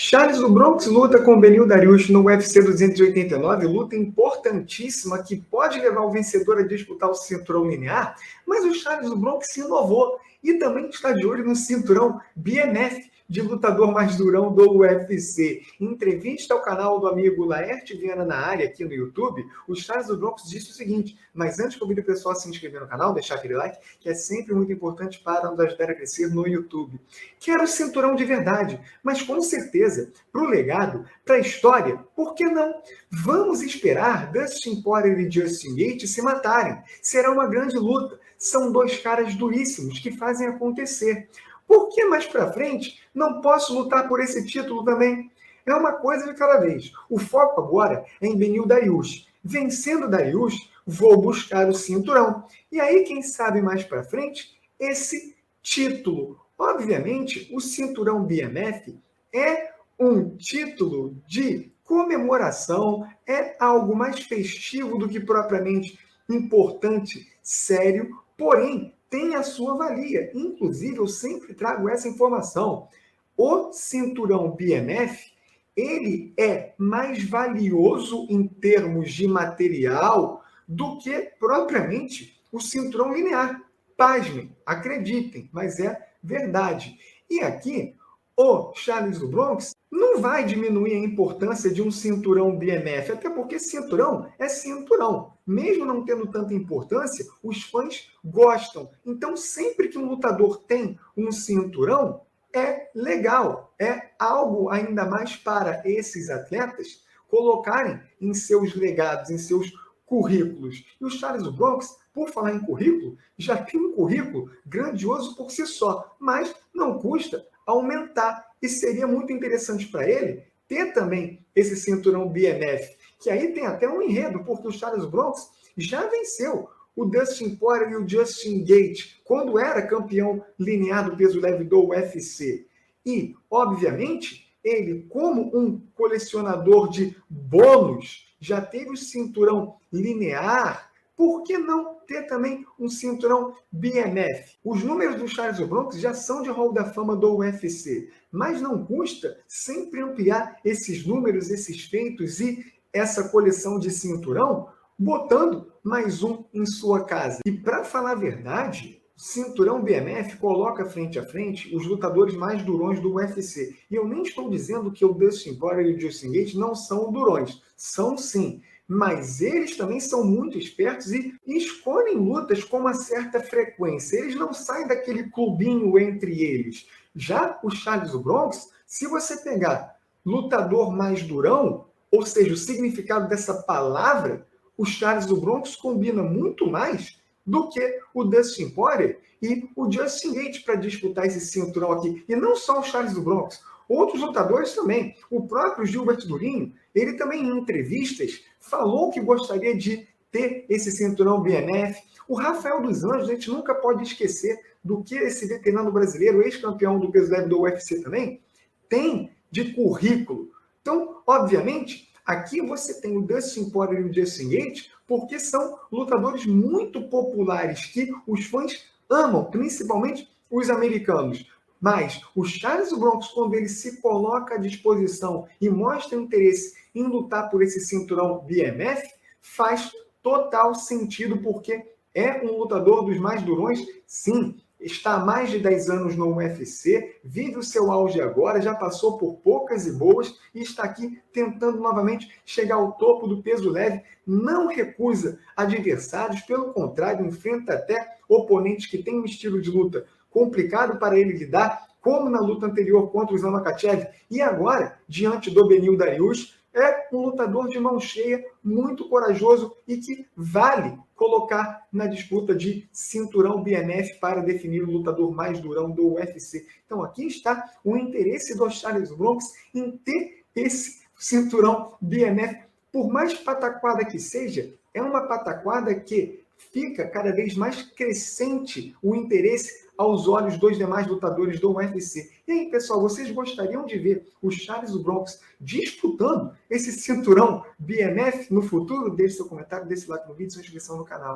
Charles do Bronx luta com Beneil Dariush no UFC 289, luta importantíssima que pode levar o vencedor a disputar o cinturão linear, mas o Charles do Bronx se inovou e também está de olho no cinturão BMF, de lutador mais durão do UFC. Em entrevista ao canal do amigo Laerte Viana na área, aqui no YouTube, o Charles do Bronx disse o seguinte: mas antes convido o pessoal a se inscrever no canal, deixar aquele like, que é sempre muito importante para nos ajudar a crescer no YouTube. Quero o cinturão de verdade, mas com certeza, para o legado, para a história, por que não? Vamos esperar Dustin Poirier e Justin Gaethje se matarem. Será uma grande luta. São dois caras duríssimos que fazem acontecer. Por que mais para frente não posso lutar por esse título também? É uma coisa de cada vez. O foco agora é em Beneil Dariush. Vencendo Dariush, vou buscar o cinturão. E aí, quem sabe mais para frente, esse título. Obviamente, o cinturão BMF é um título de comemoração, é algo mais festivo do que propriamente importante, sério, porém, tem a sua valia. Inclusive, eu sempre trago essa informação. O cinturão BMF, ele é mais valioso em termos de material do que propriamente o cinturão linear. Pasmem, acreditem, mas é verdade. E aqui, o Charles do Bronx não vai diminuir a importância de um cinturão BMF, até porque cinturão é cinturão. Mesmo não tendo tanta importância, os fãs gostam. Então, sempre que um lutador tem um cinturão, é legal. É algo ainda mais para esses atletas colocarem em seus legados, em seus currículos. E o Charles do Bronx, por falar em currículo, já tem um currículo grandioso por si só, mas não custa aumentar. E seria muito interessante para ele ter também esse cinturão BMF, que aí tem até um enredo, porque o Charles Bronx já venceu o Dustin Poirier e o Justin Gaethje quando era campeão linear do peso leve do UFC. E, obviamente, ele, como um colecionador de bônus, já teve o cinturão linear. Por que não ter também um cinturão BMF? Os números do Charles Bronx já são de Hall da Fama do UFC, mas não custa sempre ampliar esses números, esses feitos e essa coleção de cinturão, botando mais um em sua casa. E para falar a verdade, o cinturão BMF coloca frente a frente os lutadores mais durões do UFC. E eu nem estou dizendo que o Dustin Poirier e o Justin Gaethje não são durões. São sim. Mas eles também são muito espertos e escolhem lutas com uma certa frequência. Eles não saem daquele clubinho entre eles. Já o Charles Bronx, se você pegar lutador mais durão, ou seja, o significado dessa palavra, o Charles do Bronx combina muito mais do que o Dustin Poirier e o Justin Gaethje para disputar esse cinturão aqui. E não só o Charles do Bronx, outros lutadores também. O próprio Gilbert Durinho, ele também em entrevistas falou que gostaria de ter esse cinturão BMF. O Rafael dos Anjos, a gente nunca pode esquecer do que esse veterano brasileiro, ex-campeão do peso leve do UFC também, tem de currículo. Então, obviamente, aqui você tem o Dustin Poirier e o Justin Gaethje, porque são lutadores muito populares que os fãs amam, principalmente os americanos. Mas o Charles Bronx, quando ele se coloca à disposição e mostra interesse em lutar por esse cinturão BMF, faz total sentido, porque é um lutador dos mais durões, sim. Está há mais de 10 anos no UFC, vive o seu auge agora, já passou por poucas e boas e está aqui tentando novamente chegar ao topo do peso leve. Não recusa adversários, pelo contrário, enfrenta até oponentes que têm um estilo de luta complicado para ele lidar, como na luta anterior contra o Islam Makhachev e agora, diante do Beneil Dariush. É um lutador de mão cheia, muito corajoso e que vale colocar na disputa de cinturão BMF para definir o lutador mais durão do UFC. Então aqui está o interesse do Charles Bronx em ter esse cinturão BMF. Por mais pataquada que seja, é uma pataquada que fica cada vez mais crescente o interesse aos olhos dos demais lutadores do UFC. E aí, pessoal, vocês gostariam de ver o Charles Bronx disputando esse cinturão BMF no futuro? Deixe seu comentário, deixe like no vídeo e sua inscrição no canal.